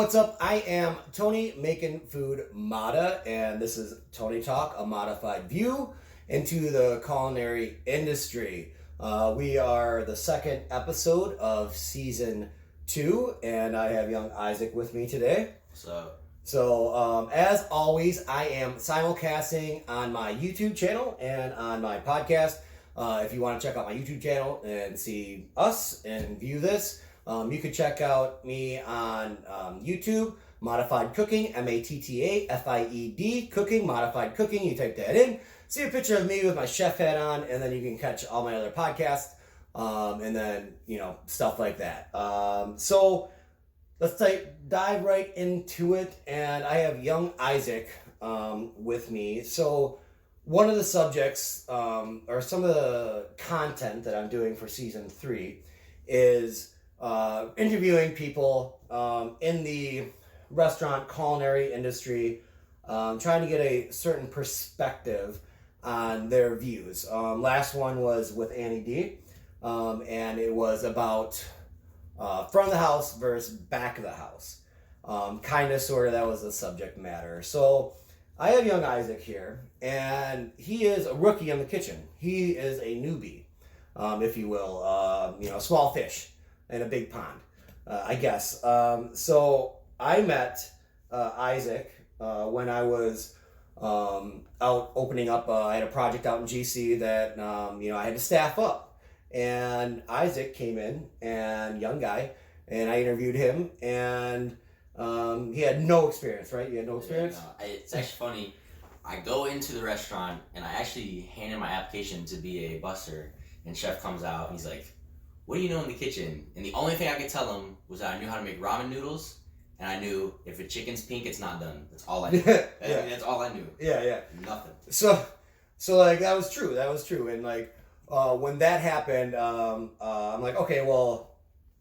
what's up? I am Tony, making food Matta, and this is Tony Talk, a Mattafied View into the culinary industry. We are the second episode of season 2, and I have young Isaac with me today. What's up? So, as always, I am simulcasting on my YouTube channel and on my podcast. If you want to check out my YouTube channel and see us and view this, you can check out me on YouTube, Mattafied Cooking, Mattafied Cooking, Mattafied Cooking. You type that in, see a picture of me with my chef hat on, and then you can catch all my other podcasts, and then, stuff like that. So let's dive right into it, and I have young Isaac with me. So one of the subjects, or some of the content that I'm doing for season 3 is interviewing people in the restaurant culinary industry, trying to get a certain perspective on their views. Last one was with Annie D, and it was about front of the house versus back of the house. Kind of, sort of, that was the subject matter. So I have young Isaac here, and he is a rookie in the kitchen. He is a newbie, if you will, a small fish in a big pond, I guess. So I met Isaac when I was out opening up. I had a project out in GC that I had to staff up, and Isaac came in, and young guy, and I interviewed him, and he had no experience, right? You had no experience? Yeah, no, it's actually funny. I go into the restaurant, and I actually hand in my application to be a busser, and chef comes out, and he's like, "What do you know in the kitchen?" And the only thing I could tell him was that I knew how to make ramen noodles, and I knew if a chicken's pink, it's not done. That's all I knew. Yeah. I mean, that's all I knew. Yeah. Nothing. So like, that was true. And like, when that happened, I'm like, okay, well,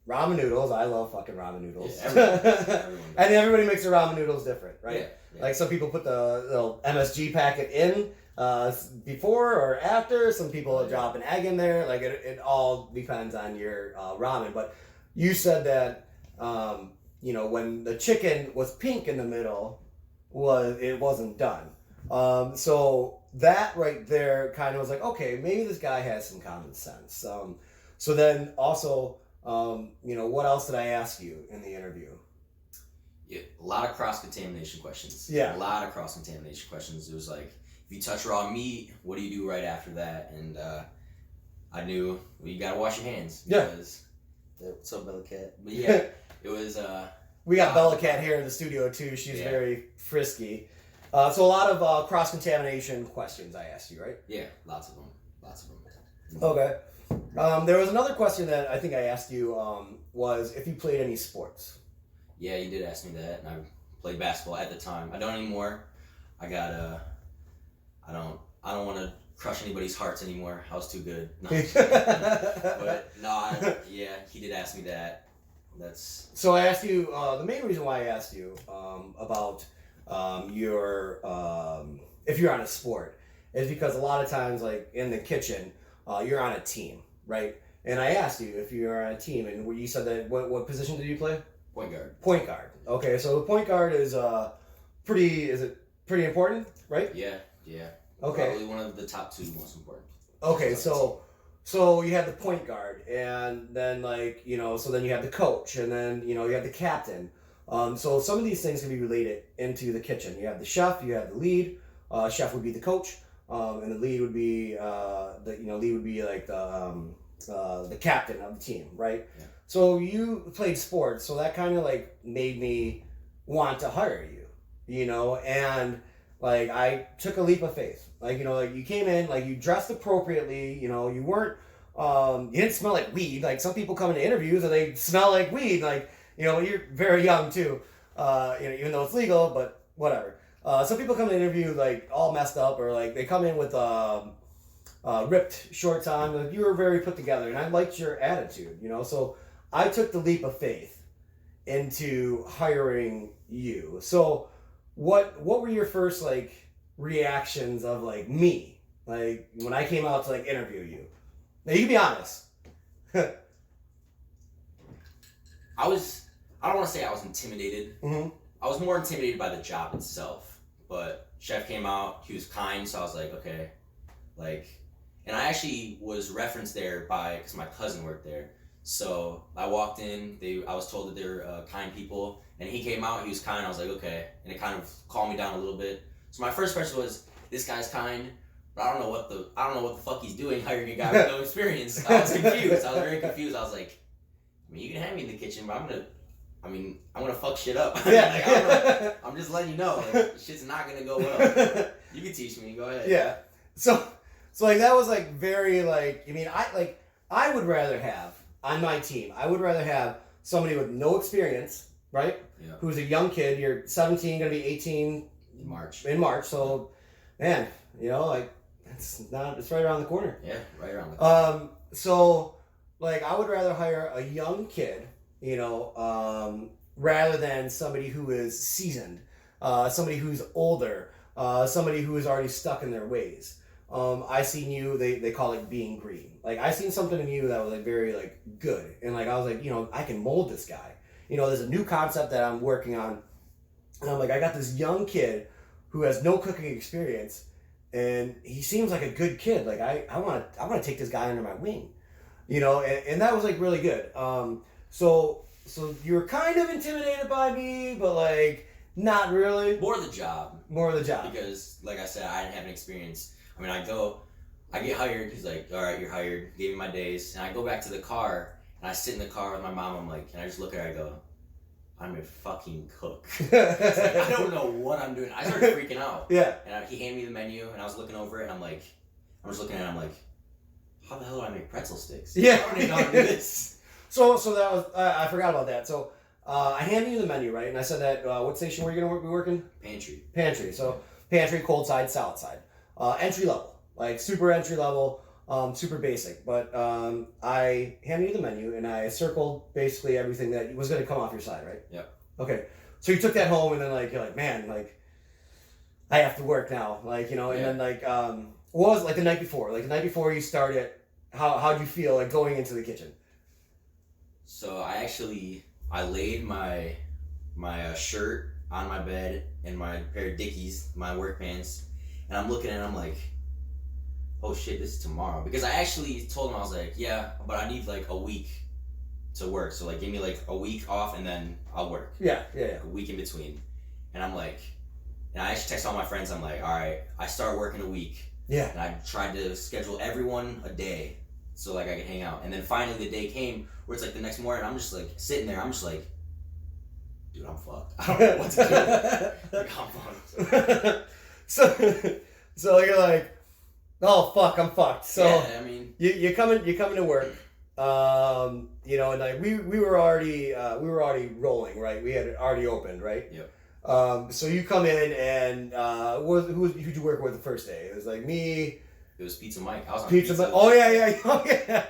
ramen noodles. I love fucking ramen noodles. Yeah, everyone And everybody makes their ramen noodles different, right? Yeah. Like, some people put the little MSG packet in before or after. Some people drop an egg in there. Like, it all depends on your ramen. But you said that when the chicken was pink in the middle, it wasn't done. So that right there kind of was like, okay, maybe this guy has some common sense. So then also, what else did I ask you in the interview? Yeah, a lot of cross-contamination questions. Yeah. A lot of cross-contamination questions. It was like, if you touch raw meat, what do you do right after that? And I knew, you gotta wash your hands. Yeah. Because, what's up, Bella Cat? But yeah, it was... we got Bella Cat here in the studio too. She's very frisky. So a lot of cross-contamination questions I asked you, right? Yeah, lots of them. Okay. There was another question that I think I asked you, was if you played any sports. Yeah, you did ask me that, and I played basketball at the time. I don't anymore. I don't want to crush anybody's hearts anymore. I was too good. No, but no, he did ask me that. So I asked you, the main reason why I asked you about your if you're on a sport is because a lot of times, like in the kitchen, you're on a team, right? And I asked you if you're on a team, and you said that what position did you play? Point guard. Okay, so the point guard is pretty important, right? Yeah. Okay. Probably one of the top 2 most important. Okay, so you have the point guard, and then so then you have the coach, and then you have the captain. So some of these things can be related into the kitchen. You have the chef, you have the lead. Chef would be the coach, and the lead would be like the captain of the team, right? Yeah. So you played sports, so that kind of like made me want to hire you, and like I took a leap of faith. Like, you came in, like you dressed appropriately, you weren't, you didn't smell like weed. Like some people come into interviews and they smell like weed. Like, you're very young too, even though it's legal, but whatever. Some people come to interview like all messed up, or like they come in with ripped shorts on. Like, you were very put together, and I liked your attitude, so I took the leap of faith into hiring you. So what were your first like reactions of like me, like when I came out to like interview you? Now you can be honest. I was I don't want to say I was intimidated. Mm-hmm. I was more intimidated by the job itself. But chef came out, he was kind, so I was like, okay. Like, and I actually was referenced there because my cousin worked there. So I walked in, I was told that they were kind people, and he came out, he was kind, I was like, okay. And it kind of calmed me down a little bit. So my first question was, this guy's kind, but I don't know what the fuck he's doing hiring a guy with no experience. I was confused. I was very confused. I was like, I mean, you can have me in the kitchen, but I'm gonna fuck shit up. Yeah. Like, I don't know. I'm just letting you know, like, shit's not gonna go well. You can teach me. Go ahead. Yeah. So like that was like very like, I mean, I would rather have on my team, I would rather have somebody with no experience, right? Yeah. Who's a young kid. You're 17, gonna be 18 In March. So, man, you know, like it's right around the corner. Yeah, right around the corner. So like I would rather hire a young kid, you know, rather than somebody who is seasoned, somebody who's older, somebody who is already stuck in their ways. I seen you, they call it being green. Like I seen something in you that was like very like good. And like I was like, you know, I can mold this guy. You know, there's a new concept that I'm working on. And I'm like, I got this young kid who has no cooking experience, and he seems like a good kid. Like I want to take this guy under my wing. You know, and that was like really good. So you were kind of intimidated by me, but like not really. More of the job. Because like I said, I didn't have an experience. I mean, I get hired. He's like, all right, you're hired. Gave me my days. And I go back to the car, and I sit in the car with my mom. I'm like, and I just look at her, I go, I'm a fucking cook. Like, I don't know what I'm doing. I started freaking out. Yeah. And he handed me the menu, and I was looking over it, and I'm just looking at it, I'm like, how the hell do I make pretzel sticks? Yeah. I don't even know how to do this. So that was, I forgot about that. So I handed you the menu, right? And I said that, what station were you going to be working? Pantry. So pantry, cold side, salad side. Entry level, like super entry level, super basic. But I handed you the menu, and I circled basically everything that was going to come off your side, right? Yep. Okay. So you took that home, and then like you're like, man, like I have to work now, like, you know. And then like what was like the night before? Like the night before you started, how'd you feel like going into the kitchen? So I laid my shirt on my bed and my pair of Dickies, my work pants, and I'm looking at it, I'm like, oh shit, this is tomorrow. Because I actually told him, I was like, yeah, but I need like a week to work. So like give me like a week off and then I'll work. Yeah. A week in between. And I'm like, and I actually text all my friends, I'm like, all right, I start working a week. Yeah. And I tried to schedule everyone a day so like I could hang out. And then finally the day came where it's like the next morning, I'm just like sitting there, I'm just like, dude, I'm fucked. I don't know what to do. Like, I'm fucked. So you're like, oh fuck, I'm fucked. So yeah, I mean, you're coming to work. You know, and like we were already rolling, right? We had already opened, right? Yep. So you come in, and who'd you work with the first day? It was like me. It was Pizza Mike. I was on Pizza Mike. Oh yeah.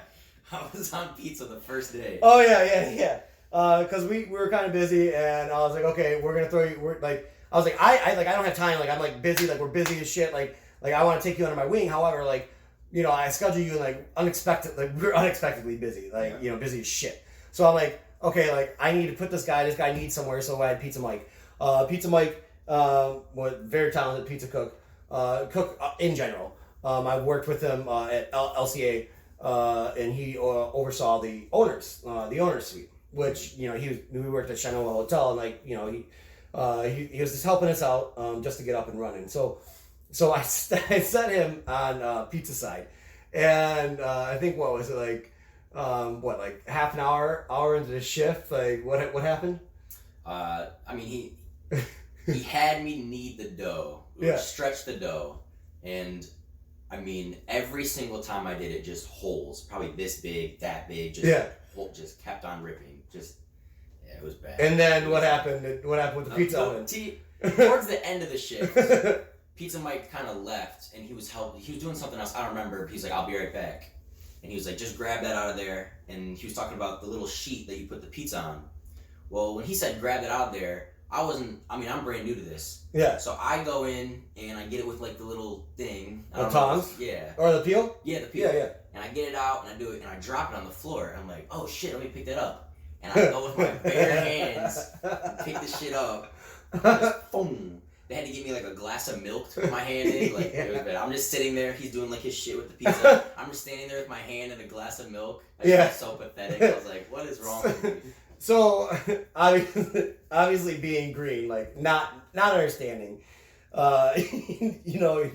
I was on pizza the first day. Oh yeah. Because we were kind of busy, and I was like, okay, we're gonna throw you. We're like, I was like, I don't have time. Like I'm like busy. Like we're busy as shit. Like I want to take you under my wing. However, like, you know, I schedule you like we're unexpectedly busy. Like, you know, busy as shit. So I'm like, okay, like I need to put this guy needs somewhere. So I had Pizza Mike. Pizza Mike was very talented pizza cook. In general. I worked with him at LCA, and he oversaw the owner's suite, which, you know, we worked at Chinoa Hotel, and like, you know, he was just helping us out just to get up and running. So I set him on pizza side, and I think what was it like half an hour into the shift, like what happened? I mean he had me knead the dough, stretch the dough, and I mean, every single time I did it, just holes, probably this big, that big, just kept on ripping. It was bad. And then what happened? What happened with the pizza oven? Towards the end of the shift, Pizza Mike kind of left, and he was doing something else. I don't remember. He's like, I'll be right back. And he was like, just grab that out of there. And he was talking about the little sheet that you put the pizza on. Well, when he said grab that out of there, I'm brand new to this. Yeah. So I go in and I get it with like the little thing. The tongs? Yeah. Or the peel? Yeah, the peel. Yeah. And I get it out and I do it and I drop it on the floor. And I'm like, oh shit, let me pick that up. and I go with my bare hands and pick the shit up. Just boom. They had to give me like a glass of milk to put my hand in. Like it was bad. I'm just sitting there. He's doing like his shit with the pizza. I'm just standing there with my hand and a glass of milk. I just felt so pathetic. I was like, what is wrong with me? So obviously being green, like not understanding, you know,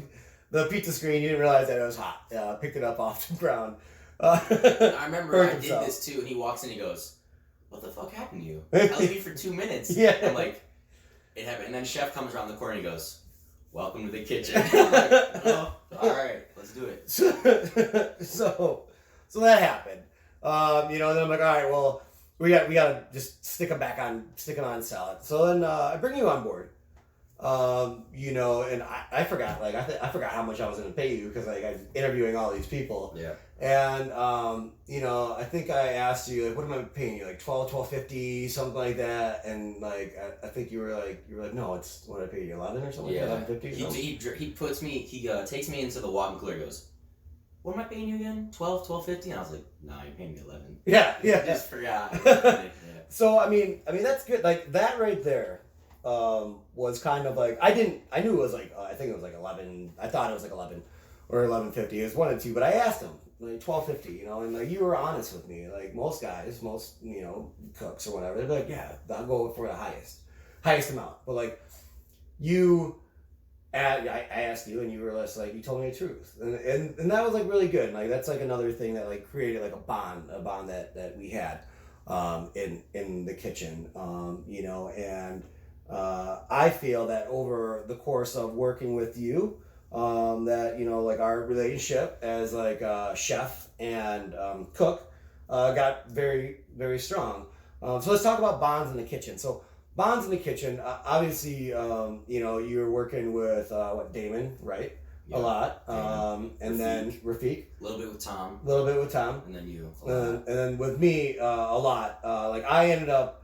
the pizza screen, you didn't realize that it was hot. Picked it up off the ground. I remember I did this too, and he walks in, he goes, "What the fuck happened to you? I leave you for 2 minutes." Yeah. I'm like, it happened. And then chef comes around the corner and he goes, "Welcome to the kitchen." I'm like, oh, all right, let's do it. So that happened. You know, and then I'm like, all right, well, we gotta just stick them on salad. So then I bring you on board. You know, and I forgot, like, I forgot how much I was going to pay you because, like, I was interviewing all these people. Yeah. And, you know, I think I asked you, like, what am I paying you? Like, $12.50, something like that. And, like, I think you were like, no, it's what I paid you, 11 or something? Yeah. $11.50? He takes me into the walk-in cooler and goes, "What am I paying you again? $12.50? And I was like, "No, you're paying me 11." Yeah. I just forgot. Yeah. So, I mean, that's good. Like, that right there. Was kind of like I knew it was like I think it was like 11. I thought it was like 11 or 11.50. It was 1 and 2, but I asked him like 12.50. You know, and like you were honest with me. Like most guys, you know, cooks or whatever, they're like, yeah, I'll go for the highest amount. But like I asked you, and you were just like you told me the truth, and that was like really good. And like that's like another thing that like created like a bond that we had in the kitchen. You know, and I feel that over the course of working with you, that, you know, like our relationship as like chef and cook got very, very strong. So let's talk about bonds in the kitchen. So bonds in the kitchen, obviously, you know, you're working with Damon, right? Yeah, a lot. And Rafiq. Then Rafiq. A little bit with Tom. And then you. And then with me, a lot. Like I ended up,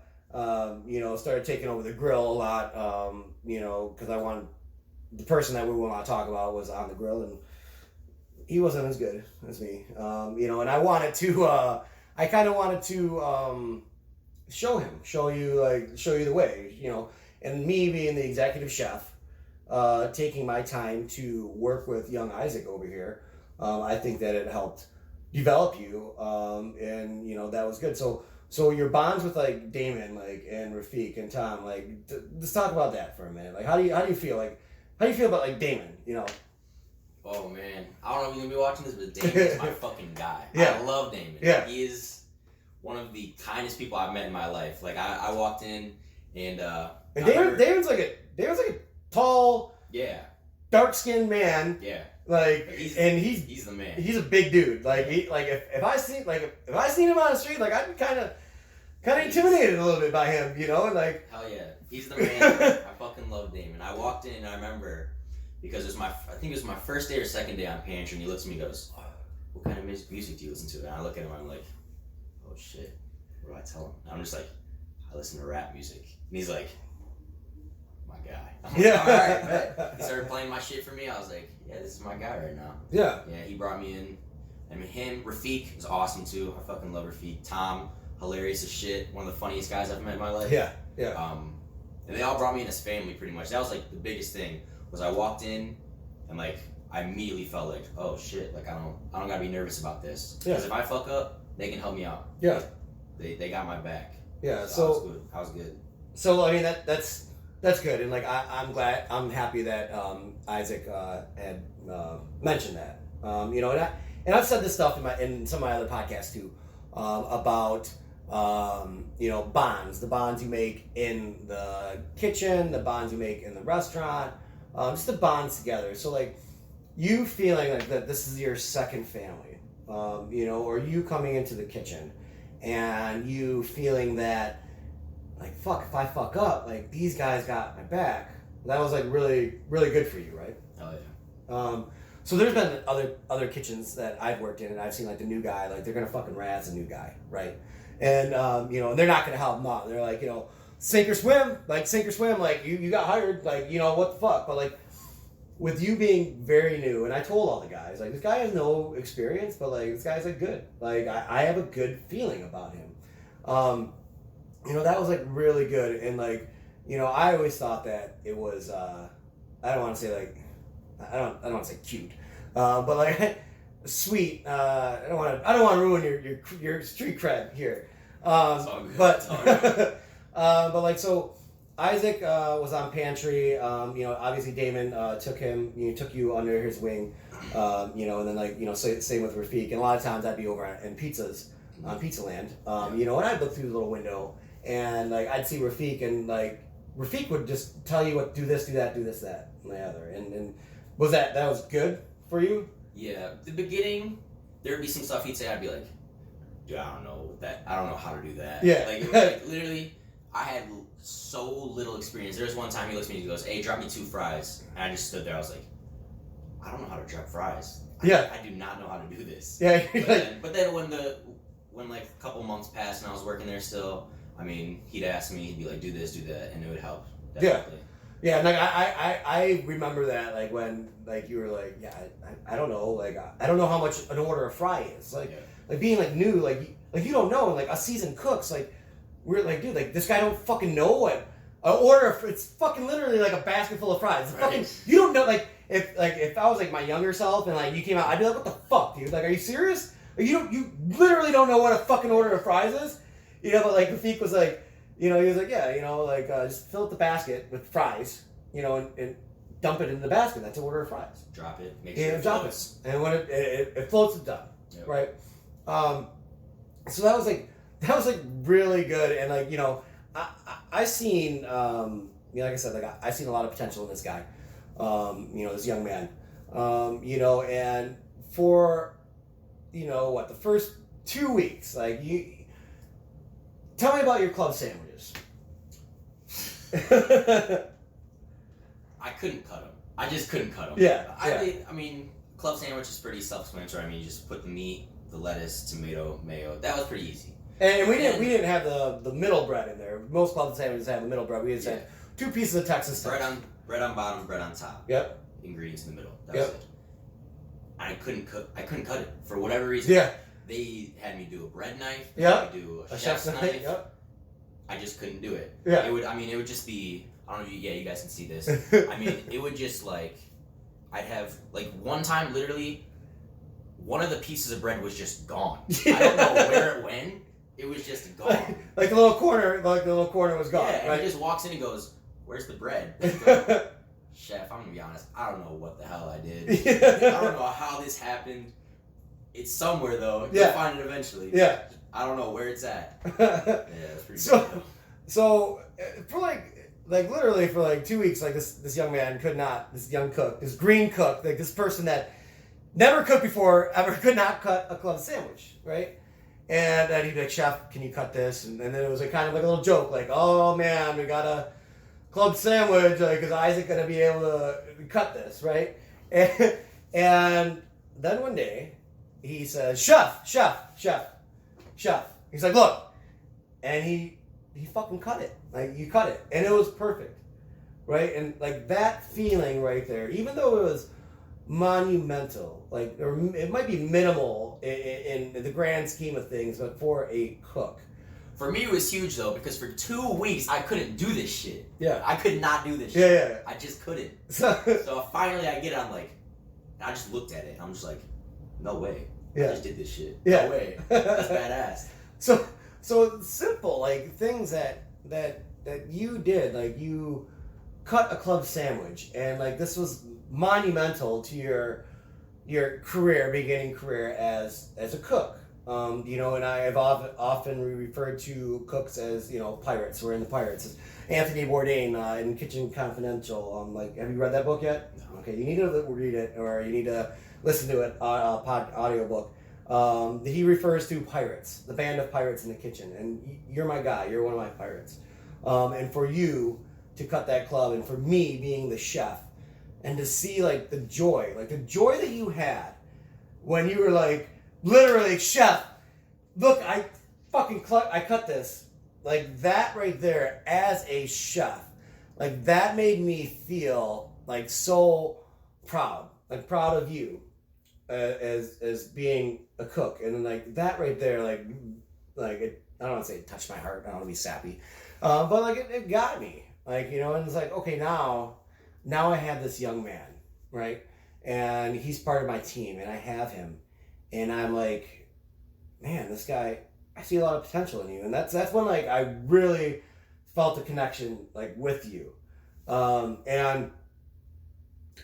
you know, started taking over the grill a lot, you know, because I wanted the person that we want to talk about was on the grill, and he wasn't as good as me, you know, and I wanted to, I kind of wanted to show you the way, you know, and me being the executive chef, taking my time to work with young Isaac over here, I think that it helped develop you, and, you know, that was good. So your bonds with like Damon, like, and Rafiq and Tom, like, let's talk about that for a minute. Like, how do you feel? Like, how do you feel about like Damon? You know. Oh man, I don't know if you're gonna be watching this, but Damon is my fucking guy. Yeah. I love Damon. Yeah. He is one of the kindest people I've met in my life. Like I walked in and Damon's like a tall, yeah, dark-skinned man. Yeah. Like, he's the man. He's a big dude. Like if I seen him on the street, like I'd be kind of intimidated a little bit by him, you know, and like. Hell yeah, he's the man. I fucking love Damon. I walked in and I remember because I think it was my first day or second day on Pantry, and he looks at me and goes, "What kind of music do you listen to?" And I look at him and I'm like, "Oh shit, what do I tell him?" And I'm just like, "I listen to rap music," and he's like, "My guy." I'm like, yeah. All right, man. He started playing my shit for me. I was like, yeah, this is my guy right now. Yeah. Yeah, he brought me in. I mean, him, Rafiq is awesome too. I fucking love Rafiq. Tom, hilarious as shit. One of the funniest guys I've met in my life. Yeah, yeah. And they all brought me in as family pretty much. That was like the biggest thing was I walked in and like I immediately felt like, oh shit, like I don't gotta be nervous about this. Because if I fuck up, they can help me out. Yeah. They got my back. Yeah. So I was good. So I mean that's good, and like I'm happy that Isaac had mentioned that. You know, and I've said this stuff in some of my other podcasts too, about you know, bonds, the bonds you make in the kitchen, the bonds you make in the restaurant, just the bonds together. So like you feeling like that this is your second family, you know, or you coming into the kitchen and you feeling that like, fuck, if I fuck up, like these guys got my back. That was like really, really good for you, right? Oh yeah. So there's been other kitchens that I've worked in, and I've seen like the new guy, like they're gonna fucking razz the new guy, right? And you know, and they're not gonna help him out. They're like, you know, sink or swim, like you got hired, like, you know, what the fuck? But like with you being very new, and I told all the guys, like, this guy has no experience, but like this guy's like good. Like I have a good feeling about him. that was like really good. And like, I always thought that it was, I don't want to say like, I don't want to say cute, but like sweet. I don't want to ruin your street cred here. It's all good. But It's all right. but like so, Isaac was on Pantry. Obviously Damon took you under his wing. And then like same with Rafiq. And a lot of times I'd be over in pizzas on Pizza Land. And I'd look through the little window and like I'd see Rafiq, and like Rafiq would just tell you what, do this, do that, do this, that, and the other. And was that was good for you? Yeah, the beginning, there would be some stuff he'd say, I'd be like, dude, I don't know how to do that. Yeah. Like literally, I had so little experience. There was one time he looks at me and he goes, hey, drop me 2 fries. And I just stood there, I was like, I don't know how to drop fries. I do not know how to do this. Yeah. But then when like a couple months passed and I was working there still, I mean, he'd ask me, he'd be like, do this, do that, and it would help. Definitely. Yeah, and like I remember that, like when like you were like, I don't know, like I don't know how much an order of fry is, like being like new, like you don't know, and like us seasoned cooks, like we're like, dude, like this guy don't fucking know what an order of, it's fucking literally like a basket full of fries. It's fucking, you don't know, like if I was like my younger self and like you came out, I'd be like, what the fuck, dude? Like, are you serious? Like, you literally don't know what a fucking order of fries is, But like Rafiq was like. He was like, just fill up the basket with fries, and dump it in the basket. That's an order of fries. Drop it, make sure it floats. floats. And when it floats, it's done, right? So that was like really good, and like I seen like I said, like I seen a lot of potential in this guy, this young man, and for the first 2 weeks, like you. Tell me about your club sandwiches. I couldn't cut them. I just couldn't cut them. Yeah. I mean, club sandwich is pretty self-explanatory. I mean, you just put the meat, the lettuce, tomato, mayo. That was pretty easy. And we didn't have the middle bread in there. Most club sandwiches have the middle bread. We just had 2 pieces of Texas toast. Bread on bottom, bread on top. Yep. Ingredients in the middle. That was it. I couldn't cut it for whatever reason. Yeah. They had me do a bread knife. Yeah. Do a chef's knife. Yep. I just couldn't do it. Yeah. It would just be, I don't know if you guys can see this. I mean, it would just like, I'd have, like one time literally, one of the pieces of bread was just gone. I don't know where it went. It was just gone. Like the little corner was gone. Yeah, and right? he just walks in and goes, where's the bread? Go, Chef, I'm gonna be honest, I don't know what the hell I did. I don't know how this happened. It's somewhere though. You'll find it eventually. Yeah. I don't know where it's at. It's pretty good. So for like literally for like 2 weeks, like this young man this young cook, this green cook, like this person that never cooked before, ever could not cut a club sandwich, right? And then he'd be like, Chef, can you cut this? And then it was like kind of like a little joke, like, oh man, we got a club sandwich, like, is Isaac gonna be able to cut this, right? And then one day, he says, Chef. He's like, look. And he fucking cut it. Like, you cut it. And it was perfect. Right? And, like, that feeling right there, even though it was monumental, like, or it might be minimal in the grand scheme of things, but for a cook. For me, it was huge, though, because for 2 weeks, I couldn't do this shit. Yeah. I could not do this shit. Yeah. I just couldn't. So finally, I get it, I'm like, I just looked at it. I'm just like, no way. Yeah. I just did this shit. Yeah. No way. That's badass. So simple, like things that you did, like you cut a club sandwich, and like this was monumental to your beginning career as a cook. And I have often referred to cooks as pirates. We're in the pirates. Anthony Bourdain in Kitchen Confidential. Like, have you read that book yet? No. Okay, you need to read it, or you need to listen to it, audiobook. He refers to pirates, the band of pirates in the kitchen, and you're my guy. You're one of my pirates. And for you to cut that club, and for me being the chef, and to see like the joy that you had when you were like, literally, Chef, look, I cut this. Like that right there, as a chef, like that made me feel like so proud of you as being a cook, and then like that right there, like I don't want to say it touched my heart. I don't want to be sappy. But like it got me. Like, you know, and it's like, okay, now I have this young man, right? And he's part of my team and I have him. And I'm like, man, this guy, I see a lot of potential in you. And that's when like I really felt a connection like with you. And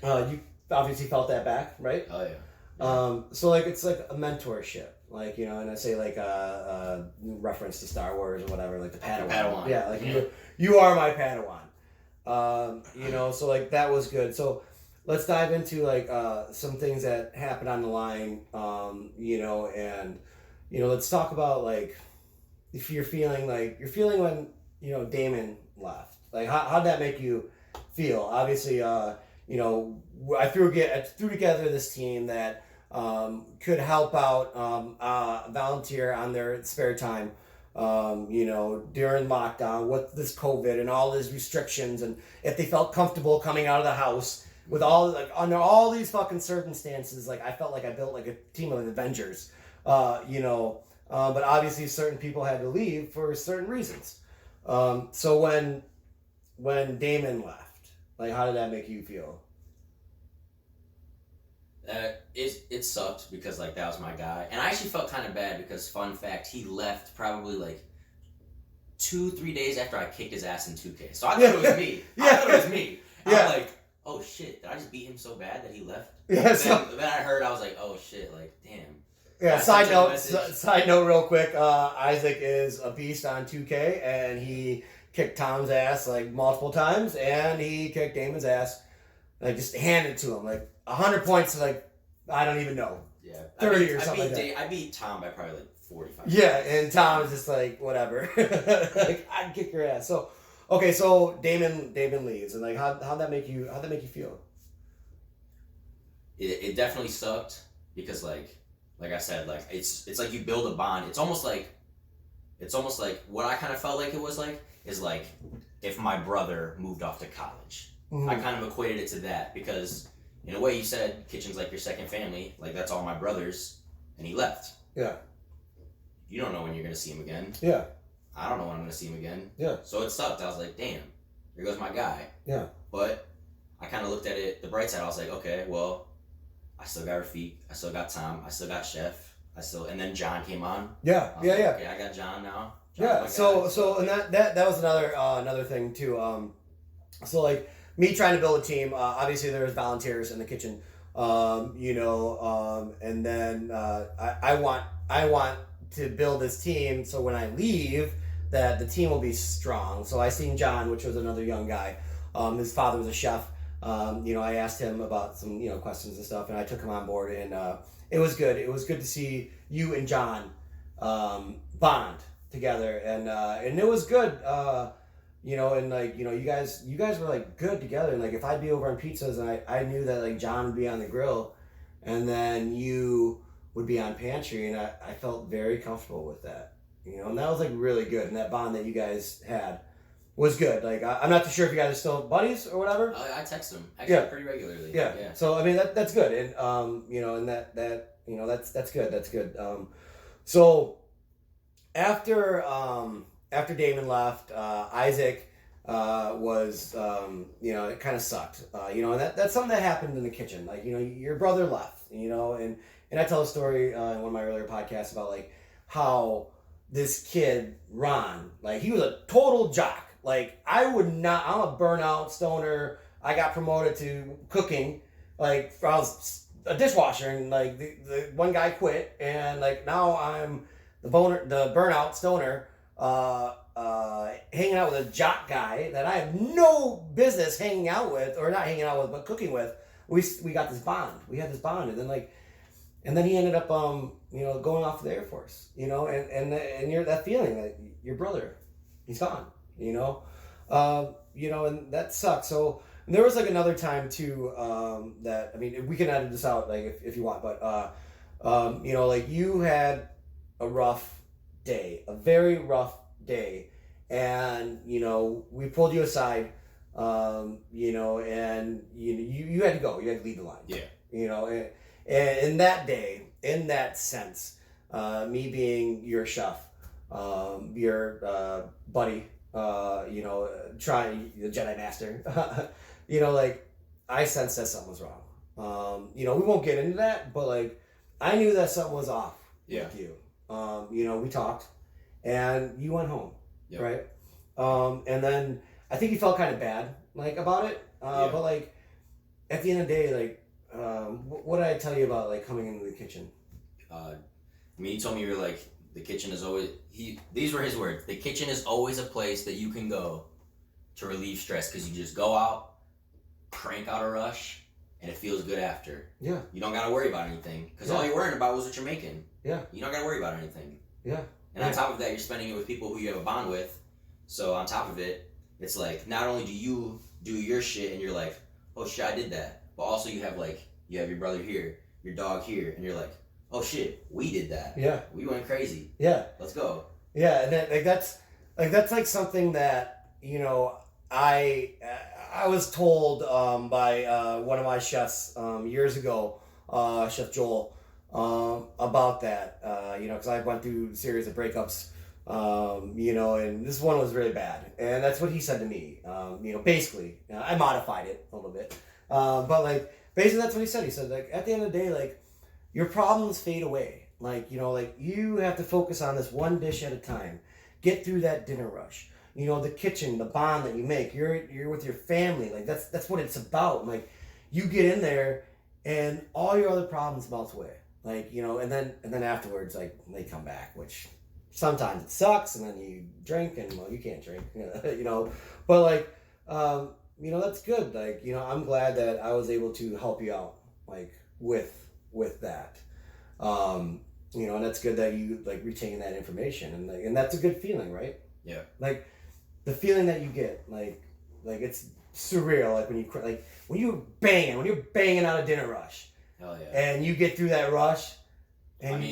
you obviously felt that back, right? Oh yeah. So like it's like a mentorship, like, you know, and I say like a reference to Star Wars or whatever, like the Padawan. Yeah, like you are my Padawan. You know, so like that was good. So let's dive into like some things that happened on the line, you know, and you know, let's talk about like if you're feeling when, you know, Damon left. Like how'd that make you feel? Obviously, you know, I threw together this team that could help out, volunteer on their spare time, you know, during lockdown with this COVID and all these restrictions, and if they felt comfortable coming out of the house with all like under all these fucking circumstances, like I felt like I built like a team of Avengers, you know, but obviously certain people had to leave for certain reasons. So when Damon left, like how did that make you feel? It sucked because like that was my guy, and I actually felt kind of bad because fun fact, he left probably like 2-3 days after I kicked his ass in 2K. So I thought it was me. I thought it was me. I was like, oh shit, did I just beat him so bad that he left? Yeah. Then I heard, I was like, oh shit, like damn. Yeah. Side note, real quick. Isaac is a beast on 2K, and he kicked Tom's ass like multiple times, and he kicked Damon's ass. Like just handed it to him like 100 points. Like I don't even know. Yeah, 30 or something like that. I beat Tom by probably like 45. Yeah, and Tom was just like whatever. Like I'd kick your ass. So okay, so Damon leaves, and like how'd that make you feel? It definitely sucked because like I said, like it's like you build a bond. It's almost like what I kind of felt like it was like is like if my brother moved off to college. Mm-hmm. I kind of equated it to that because in a way you said kitchen's like your second family, like that's all my brothers, and he left. Yeah. You don't know when you're gonna see him again. Yeah. I don't know when I'm gonna see him again. Yeah. So it sucked. I was like, damn, here goes my guy. Yeah. But I kind of looked at it, the bright side. I was like, okay, well, I still got Rafik, I still got Tom, I still got Chef, and then John came on. Yeah. Yeah. Like, yeah. Okay, I got John now. Yeah. So and that was another thing too. So like. Me trying to build a team. Obviously, there's volunteers in the kitchen, you know, and then I want to build this team so when I leave, that the team will be strong. So I seen John, which was another young guy. His father was a chef. You know, I asked him about some questions and stuff, and I took him on board, and it was good. It was good to see you and John bond together, and it was good. You know, and like, you know, you guys were like good together, and like if I'd be over on pizzas and I knew that like John would be on the grill and then you would be on pantry, and I felt very comfortable with that, you know, and that was like really good, and that bond that you guys had was good. Like I'm not too sure if you guys are still buddies or whatever. I text him actually pretty regularly. Yeah. So I mean that's good, and you know, and that you know that's good. So after Damon left, Isaac was, you know, it kind of sucked. You know, and that's something that happened in the kitchen. Like, you know, your brother left, you know, and I tell a story in one of my earlier podcasts about, like, how this kid, Ron, like, he was a total jock. Like, I'm a burnout stoner. I got promoted to cooking. Like, I was a dishwasher, and, like, the one guy quit, and, like, now I'm the burnout stoner, hanging out with a jock guy that I have no business hanging out with, or not hanging out with, but cooking with. We got this bond. We had this bond, and then he ended up, you know, going off to the Air Force, you know, and you're that feeling that your brother, he's gone, you know, and that sucks. So there was like another time too, that, I mean, we can edit this out, like if you want, but, you know, like you had a very rough day, and you know we pulled you aside, you know, and you had to go, you had to leave the line, you know, and in that day, in that sense, me being your chef, your buddy, try the Jedi Master. Like I sensed that something was wrong. We won't get into that, but like I knew that something was off with you. We talked, and you went home, right? And then I think you felt kind of bad, like about it. But like at the end of the day, like what did I tell you about like coming into the kitchen? He told me you were like, the kitchen is always, these were his words, the kitchen is always a place that you can go to relieve stress, because you just go out, crank out a rush, and it feels good after. Yeah. You don't got to worry about anything, because all you're worrying about was what you're making. Yeah. You don't got to worry about anything. Yeah. And on top of that, you're spending it with people who you have a bond with. So on top of it, it's like, not only do you do your shit and you're like, oh shit, I did that, but also you have your brother here, your dog here, and you're like, oh shit, we did that. Yeah. We went crazy. Yeah. Let's go. Yeah, and that's like something that, I was told by one of my chefs years ago, Chef Joel, about that, because I went through a series of breakups, and this one was really bad. And that's what he said to me, basically. I modified it a little bit. But like, basically that's what he said. He said, like, at the end of the day, like, your problems fade away. Like, you have to focus on this one dish at a time. Get through that dinner rush. The kitchen, the bond that you make. You're with your family. Like, that's what it's about. Like, you get in there and all your other problems melt away. Like, and then afterwards, like, they come back, which sometimes it sucks, and then you drink, and well, you can't drink, but like, that's good. Like, I'm glad that I was able to help you out, like, with that. And that's good that you like retain that information, and that's a good feeling, right? Yeah. Like the feeling that you get, like it's surreal. Like when you're banging out a dinner rush. Hell yeah. And you get through that rush. And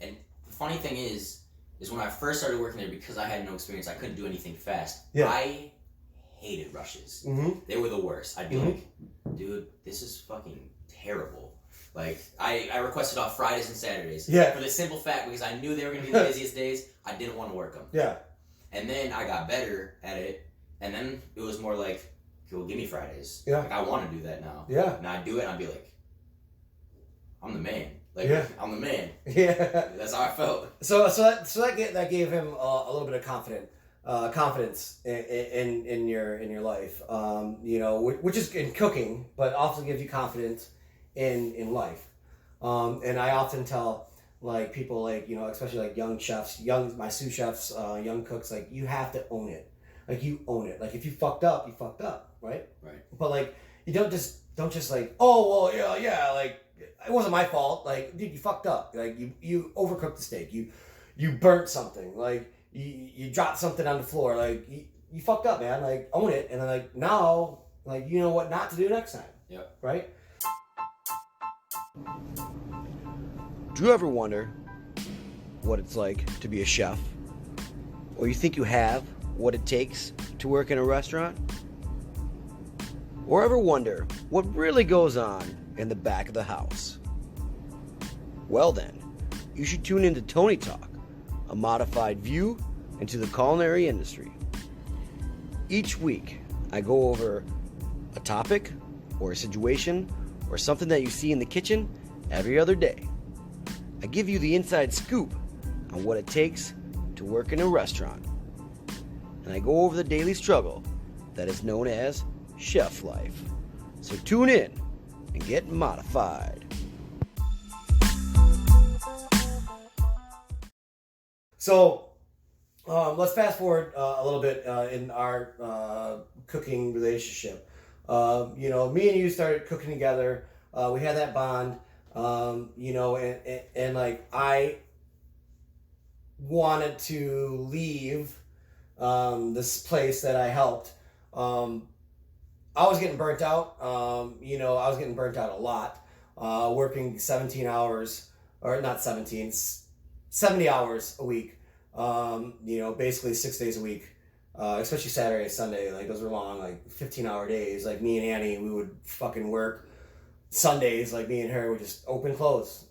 and the funny thing is when I first started working there, because I had no experience, I couldn't do anything fast. Yeah. I hated rushes. Mm-hmm. They were the worst. I'd be like, dude, this is fucking terrible. Like, I requested off Fridays and Saturdays. Yeah. For the simple fact, because I knew they were going to be the busiest days, I didn't want to work them. Yeah. And then I got better at it, and then it was more like, okay, well, give me Fridays. Yeah. Like, I want to do that now. Yeah. And I'd do it, and I'd be like, I'm the man. Like, I'm the man. Yeah. That's how I felt. So that gave him a little bit of confidence in your life, which is in cooking, but also gives you confidence in life. And I often tell like people, like, especially like young chefs, my sous chefs, young cooks, like, you have to own it. Like, you own it. Like, if you fucked up, you fucked up, right? Right. But like, you don't just like, oh well, yeah, like, it wasn't my fault. Like, dude, you fucked up. Like, you overcooked the steak. You burnt something. Like, you dropped something on the floor. Like, you fucked up, man. Like, own it. And then, like, now, like, you know what not to do next time. Yeah. Right? Do you ever wonder what it's like to be a chef? Or you think you have what it takes to work in a restaurant? Or ever wonder what really goes on in the back of the house? Well then, you should tune into Tony Talk, a modified view into the culinary industry. Each week, I go over a topic or a situation or something that you see in the kitchen every other day. I give you the inside scoop on what it takes to work in a restaurant. And I go over the daily struggle that is known as chef life. So tune in and get modified. So let's fast forward a little bit in our cooking relationship. Me and you started cooking together. We had that bond, and like, I wanted to leave this place that I helped. I was getting burnt out. I was getting burnt out a lot, working 17 hours, or not 17, 70 hours a week, basically 6 days a week, especially Saturday and Sunday. Like, those were long, like 15-hour days. Like, me and Annie, we would fucking work Sundays, like me and her would just open close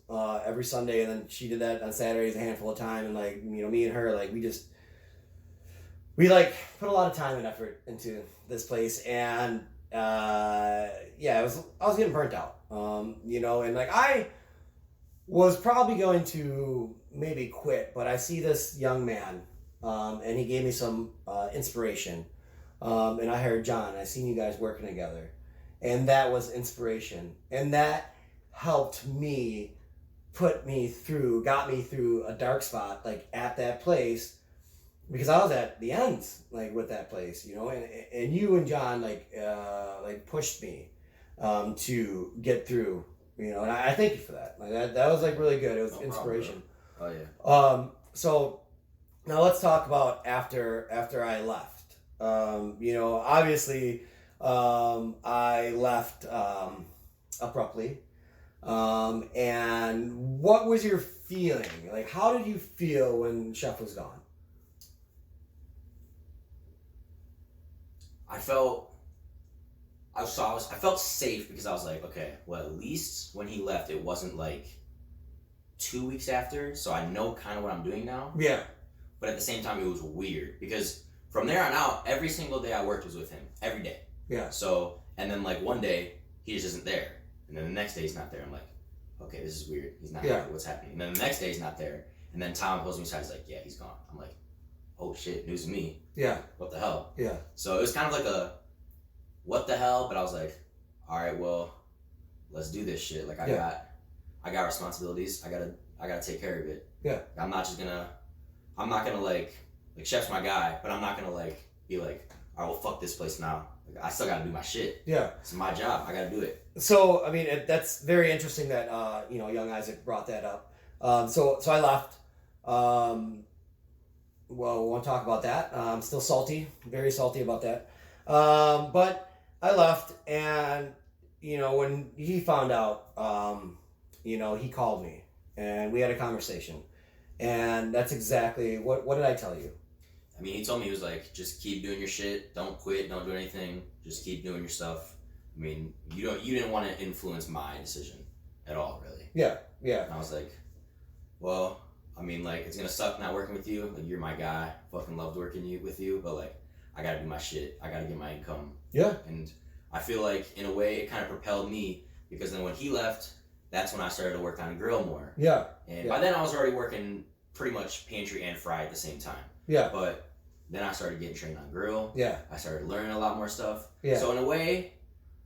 every Sunday, and then she did that on Saturdays a handful of time, and like me and her like we like put a lot of time and effort into this place, and I was getting burnt out, and like I was probably going to maybe quit, but I see this young man, and he gave me some inspiration, and I heard John. I seen you guys working together, and that was inspiration, and that helped me, got me through a dark spot, like at that place. Because I was at the ends, like with that place, and you and John like pushed me to get through, and I thank you for that. Like that was like really good. It was no inspiration. Problem, oh yeah. So now let's talk about after I left. Obviously, I left abruptly. And what was your feeling? Like, how did you feel when Chef was gone? I felt safe because I was like, okay, well, at least when he left, it wasn't like 2 weeks after, so I know kind of what I'm doing now. Yeah. But at the same time, it was weird because from there on out, every single day I worked was with him, every day. Yeah. So, and then like one day, he just isn't there. And then the next day, he's not there. I'm like, okay, this is weird. He's not here. What's happening? And then the next day, he's not there. And then Tom pulls me aside. He's like, yeah, he's gone. I'm like, oh shit, news to me. Yeah. What the hell? Yeah. So it was kind of like a, what the hell? But I was like, all right, well, let's do this shit. Like I got responsibilities. I gotta take care of it. Yeah. I'm not gonna like Chef's my guy, but I'm not gonna like be like, all right, well, fuck this place now. Like, I still gotta do my shit. Yeah. It's my job. I gotta do it. So, I mean, that's very interesting that, young Isaac brought that up. So I left. Well, we won't talk about that. I'm still salty, very salty about that. But I left, and, when he found out, he called me, and we had a conversation. And that's exactly, what did I tell you? I mean, he told me, he was like, just keep doing your shit. Don't quit. Don't do anything. Just keep doing your stuff. I mean, you didn't want to influence my decision at all, really. Yeah, yeah. And I was like, well, I mean, like, it's gonna suck not working with you. Like, you're my guy. Fucking loved working with you. But, like, I gotta do my shit. I gotta get my income. Yeah. And I feel like, in a way, it kind of propelled me. Because then when he left, that's when I started to work on a grill more. Yeah. And by then, I was already working pretty much pantry and fry at the same time. Yeah. But then I started getting trained on grill. Yeah. I started learning a lot more stuff. Yeah. So, in a way,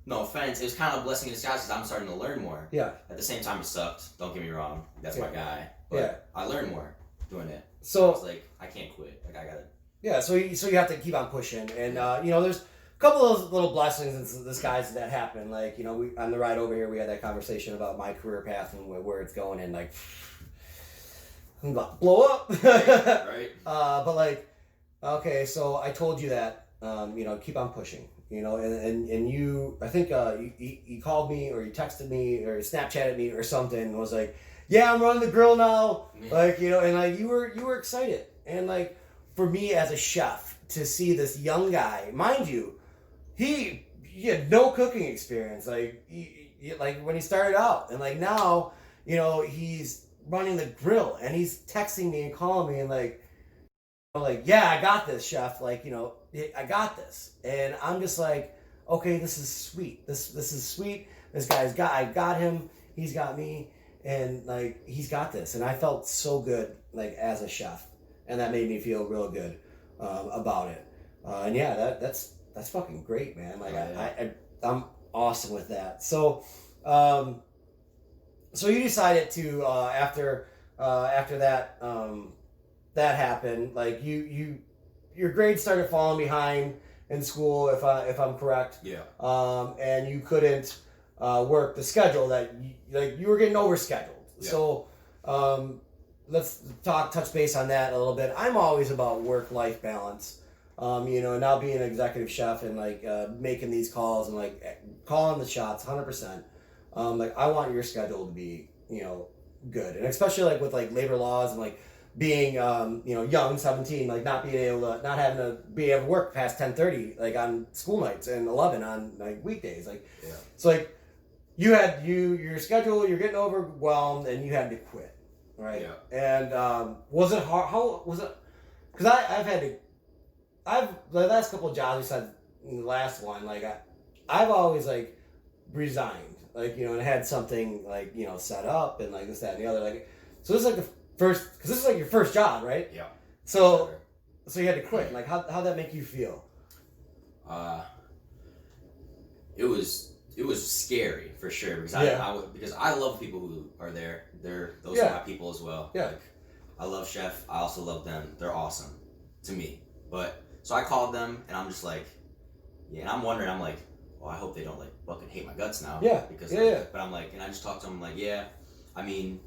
no offense, it was kind of a blessing in disguise because I'm starting to learn more. Yeah. At the same time, it sucked. Don't get me wrong. That's my guy. But yeah. I learned more doing it. So I was like, I can't quit. Like, I gotta. Yeah. So you have to keep on pushing, and there's a couple of those little blessings in disguise that happen. Like we on the ride over here, we had that conversation about my career path and where it's going, and like I'm about to blow up. Right. But like, okay, so I told you that keep on pushing. And you, I think you called me or you texted me or Snapchatted me or something and was like, yeah, I'm running the grill now. Yeah. Like, and like you were excited. And like for me as a chef to see this young guy, mind you, he had no cooking experience. Like, like when he started out and like now, he's running the grill and he's texting me and calling me and like, yeah, I got this, chef. Like, I got this. And I'm just like, okay, this is sweet. This is sweet. This guy's I got him. He's got me. And like, he's got this. And I felt so good, like as a chef. And that made me feel real good about it. And yeah, that's fucking great, man. Like I'm awesome with that. So, so you decided to, after that, that happened, like your grades started falling behind in school, if I'm correct. Yeah. And you couldn't work the schedule that you were getting overscheduled. Yeah. So let's touch base on that a little bit. I'm always about work-life balance. Now being an executive chef and like making these calls and like calling the shots 100%. Like I want your schedule to be good, and especially like with like labor laws and like being young, 17, like not having to be able to work past 10:30 like on school nights and 11 on like weekdays, like it's like you had your schedule, you're getting overwhelmed, and you had to quit, right? Yeah. And was it hard? How was it? Because I've the last couple of jobs besides the last one, like I've always like resigned, like and had something like set up and like this, that, and the other, like so this is like the first, because this is like your first job, right? Yeah. So you had to quit. Like how'd that make you feel? It was scary for sure because because I love people who are there. Those are my people as well. Yeah. Like, I love Chef. I also love them. They're awesome to me. But so I called them and I'm just like, and I'm wondering. I'm like, well, I hope they don't like fucking hate my guts now. Yeah. Because But I'm like, and I just talked to them like, I mean,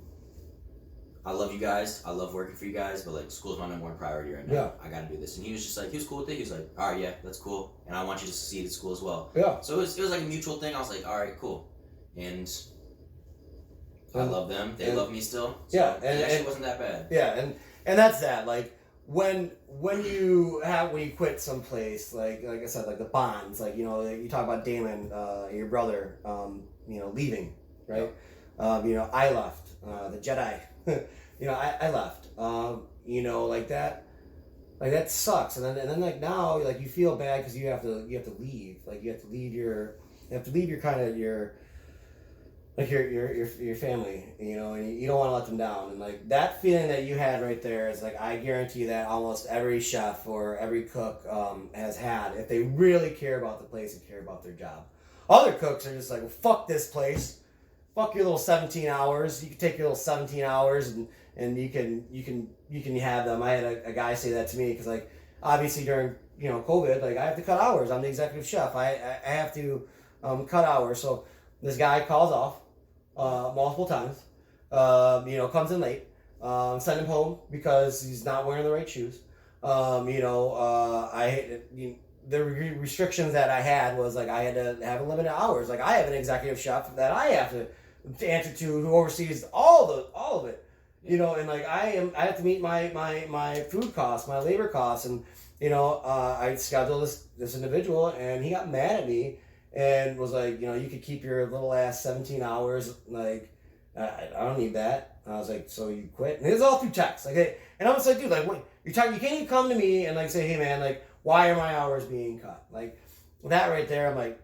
I love you guys. I love working for you guys, but like school's my number one priority right now. Yeah. I gotta do this. And he was just like, he was cool with it. He was like, all right, yeah, that's cool. And I want you to succeed at school as well. Yeah. So it was like a mutual thing. I was like, all right, cool. And I love them. They love me still. So yeah. And it actually wasn't that bad. Yeah. And that's that. Like when you quit someplace, like I said, like the bonds, like you talk about Damon, your brother, leaving, right? I left, the Jedi. I left. Like that sucks. And then like now, like you feel bad because you have to leave. Like you have to leave your kind of your family, and you don't want to let them down. And like that feeling that you had right there is like, I guarantee that almost every chef or every cook has had, if they really care about the place and care about their job. Other cooks are just like, well, fuck this place. Fuck your little 17 hours. You can take your little 17 hours and you can have them. I had a guy say that to me because like obviously during COVID, like I have to cut hours. I'm the executive chef. I have to cut hours. So this guy calls off multiple times. Comes in late. Send him home because he's not wearing the right shoes. The restrictions that I had was like I had to have limited hours. Like I have an executive chef that I have to answer to, who oversees all of it. And like I have to meet my food costs, my labor costs, and I scheduled this individual, and he got mad at me and was like, you could keep your little ass 17 hours. Like I don't need that. And I was like, so you quit? And it was all through text. Like, and I was like, dude, like what you can't even come to me and like say, hey man, like why are my hours being cut? Like that right there, I'm like,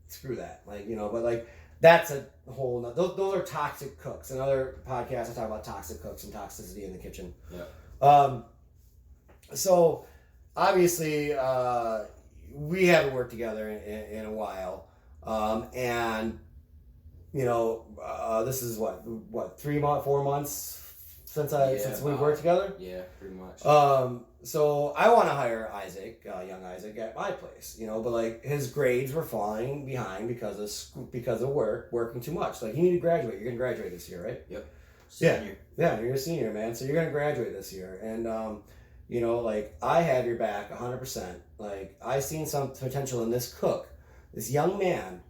screw that. Like but like that's a whole those are toxic cooks. In other podcasts I talk about toxic cooks and toxicity in the kitchen. Yeah. So obviously we haven't worked together in a while, and this is what 4 months since we've worked together. Yeah, pretty much. So I want to hire Isaac, young Isaac, at my place, but like his grades were falling behind because of working too much. Like you need to graduate. You're gonna graduate this year, right? Yep. Senior. Yeah, you're a senior, man. So you're gonna graduate this year, and like I have your back 100%. Like I seen some potential in this cook, this young man,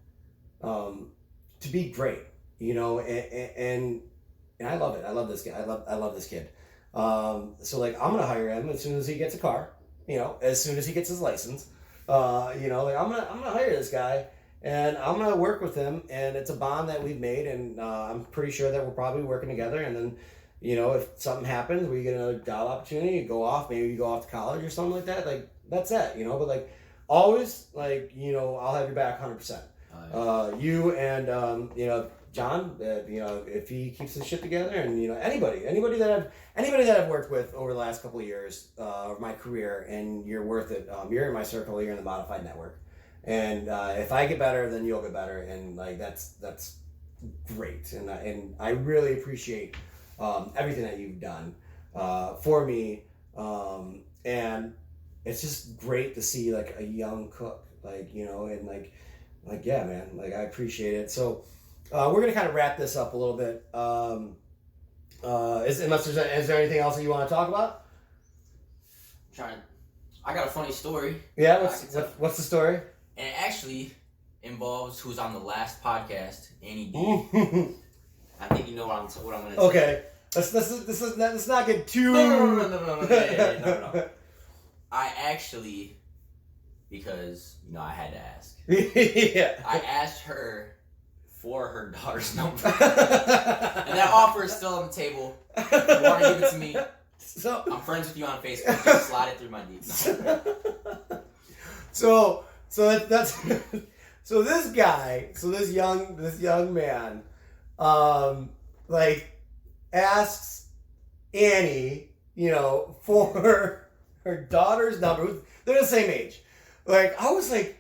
to be great, and I love it. I love this guy. I love this kid. So like I'm gonna hire him as soon as he gets a car, as soon as he gets his license. Like I'm gonna hire this guy, and I'm gonna work with him, and it's a bond that we've made, and I'm pretty sure that we're probably working together. And then, if something happens, we get another job opportunity, you go off, maybe you go off to college or something like that. Like that's it, but like always, like I'll have your back 100%. You and John, if he keeps his shit together, and anybody that I've worked with over the last couple of years of my career, and you're worth it. You're in my circle. You're in the Mattafied network, and if I get better, then you'll get better, and like that's great, and I really appreciate everything that you've done for me, and it's just great to see like a young cook, like and like yeah, man, like I appreciate it. So. We're gonna kind of wrap this up a little bit. Is there anything else that you want to talk about? I got a funny story. Yeah, what's the story? And it actually involves who's on the last podcast, Annie D. I think you know what I'm gonna say. Okay, let's not get too. No. No. I actually, because I had to ask. Yeah. I asked her for her daughter's number. And that offer is still on the table. If you want to give it to me, so I'm friends with you on Facebook. Just slide it through my DMs. So that's so this young man, like asks Annie, for her daughter's number. They're the same age. Like I was like,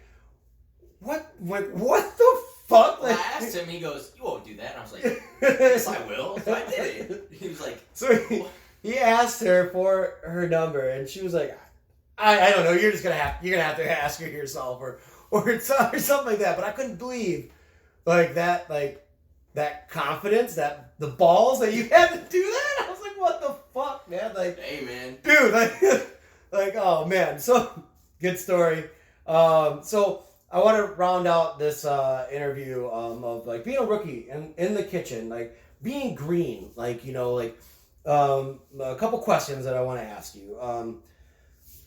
what the fuck? When Like, I asked him, he goes, "You won't do that." And I was like, "Yes, I will. I did it." He was like, so he asked her for her number, and she was like, I don't know. You're gonna have to ask her yourself, or something like that. But I couldn't believe that confidence, that the balls that you had to do that. I was like, what the fuck, man? Like, "Hey, man, dude, like oh man." So good story. So I want to round out this interview of like being a rookie in the kitchen, like being green, like a couple questions that I want to ask you.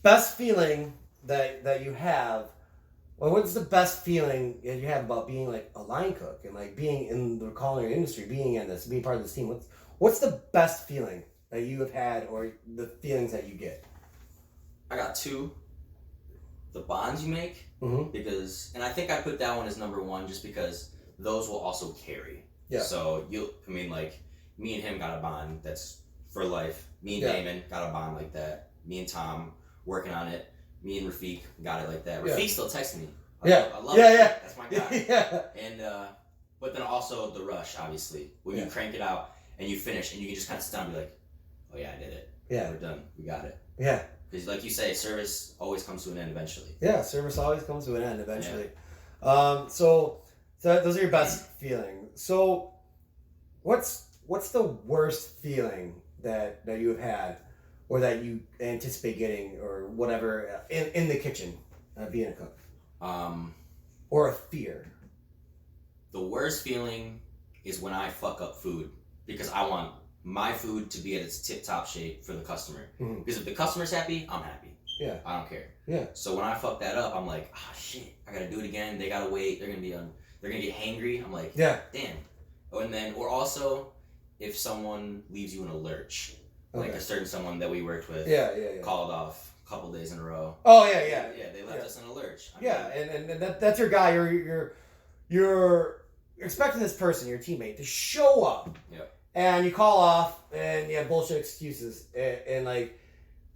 Best feeling that you have, or what's the best feeling that you have about being like a line cook and like being in the culinary industry, being part of this team? What's the best feeling that you have had, or the feelings that you get? I got two. The bonds you make, Mm-hmm. because, and I think I put that one as number one just because those will also carry. Yeah. So me and him got a bond that's for life. Me and Damon got a bond like that. Me and Tom working on it. Me and Rafiq got it like that. Yeah. Rafiq still texts me. I love Yeah, it. yeah. That's my guy. Yeah. And but then also the rush, obviously, when you crank it out and you finish and you can just kind of stop and be like, "Oh yeah, I did it. Yeah. We're done. We got it." Yeah. Because like you say, service always comes to an end eventually. Yeah, service always comes to an end eventually. Yeah. So those are your best feelings. So what's the worst feeling that you have had, or that you anticipate getting, or whatever, in the kitchen, being a cook? Or a fear? The worst feeling is when I fuck up food, because I want my food to be at its tip-top shape for the customer. Mm-hmm. Because if the customer's happy, I'm happy. Yeah. I don't care. Yeah. So when I fuck that up, I'm like, shit, I gotta do it again. They gotta wait. They're gonna get hangry. I'm like, damn. Or also, if someone leaves you in a lurch, like a certain someone that we worked with, called off a couple days in a row. Oh yeah. Yeah, they left us in a lurch. And that's your guy. You're expecting this person, your teammate, to show up. Yep. And you call off, and you have bullshit excuses, and like,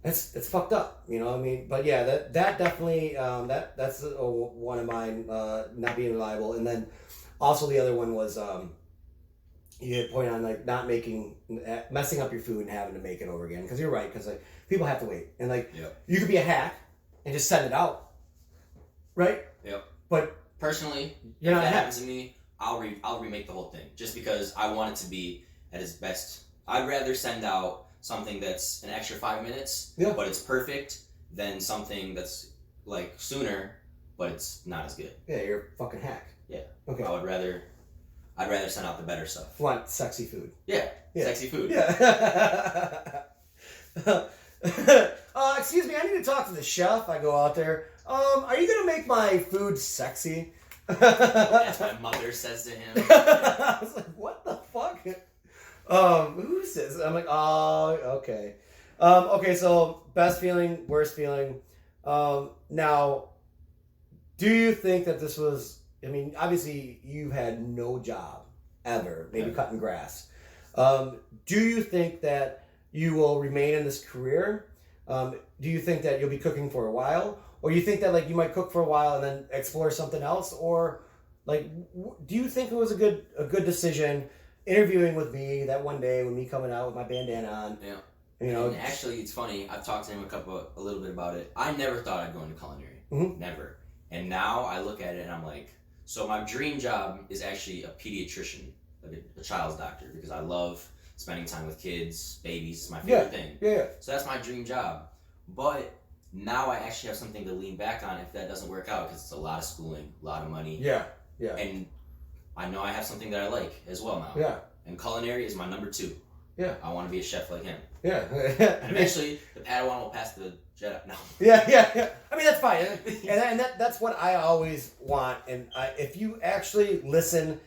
it's fucked up, I mean, but yeah, that definitely, that's one of mine, not being reliable. And then also the other one was, you had pointed on like not messing up your food and having to make it over again, because you're right, because like people have to wait, and like you could be a hack and just send it out, right? Yep. But personally, you're not if that a hack. happens to me, I'll remake the whole thing, just because I want it to be at its best. I'd rather send out something that's an extra 5 minutes, but it's perfect, than something that's like sooner, but it's not as good. Yeah, you're a fucking hack. Yeah. Okay. I'd rather send out the better stuff. Want sexy food. Yeah. Sexy food. Yeah. Excuse me, I need to talk to the chef. I go out there. Are you gonna make my food sexy? As my mother says to him. I was like, what the fuck? Who's this? I'm like, oh, okay. Okay, so best feeling, worst feeling. Now, do you think that this was, I mean, obviously you had no job ever, maybe cutting grass. Do you think that you will remain in this career? Do you think that you'll be cooking for a while? Or do you think that like you might cook for a while and then explore something else? Or like, do you think it was a good decision interviewing with me that one day with me coming out with my bandana on? Yeah. And actually, it's funny. I've talked to him a little bit about it. I never thought I'd go into culinary. Mm-hmm. Never. And now I look at it and I'm like, so my dream job is actually a pediatrician, like a child's doctor, because I love spending time with kids, babies. It's my favorite thing. Yeah. So that's my dream job. But now I actually have something to lean back on if that doesn't work out, because it's a lot of schooling, a lot of money. Yeah. And I know I have something that I like as well now. Yeah. And culinary is my number 2. Yeah. I want to be a chef like him. Yeah. And eventually, the Padawan will pass the Jedi. No. Yeah. I mean, that's fine. And that's what I always want. And if you actually listen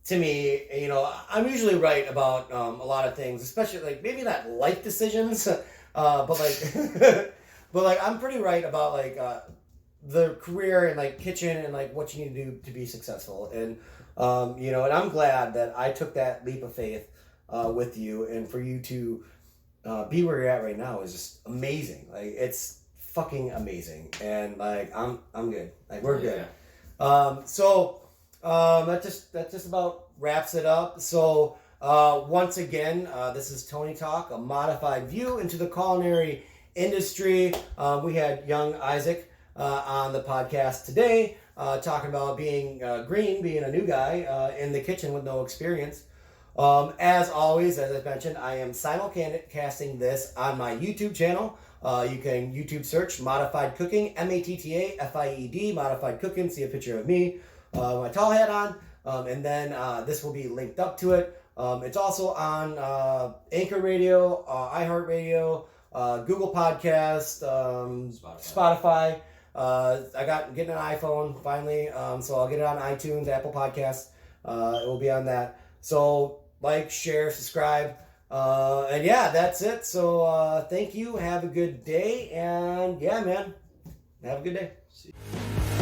to me, you know, I'm usually right about a lot of things, especially like maybe not life decisions, but like, but like I'm pretty right about like the career and like kitchen and like what you need to do to be successful. And you know, and I'm glad that I took that leap of faith with you, and for you to be where you're at right now is just amazing. Like it's fucking amazing, and like I'm good. Like we're good. So that just about wraps it up. So once again, this is Tony Talk, a modified view into the culinary industry. We had young Isaac on the podcast today, talking about being green, being a new guy in the kitchen with no experience. As always, as I mentioned, I am simulcasting this on my YouTube channel. You can YouTube search Mattafied Cooking, Mattafied, Modified Cooking, see a picture of me, my tall hat on, and then this will be linked up to it. It's also on Anchor Radio, iHeartRadio, Google Podcast, Spotify. I got getting an iPhone finally, so I'll get it on iTunes, Apple Podcasts. It will be on that. So like, share, subscribe, and yeah, that's it. So thank you. Have a good day, and yeah, man, have a good day. See you.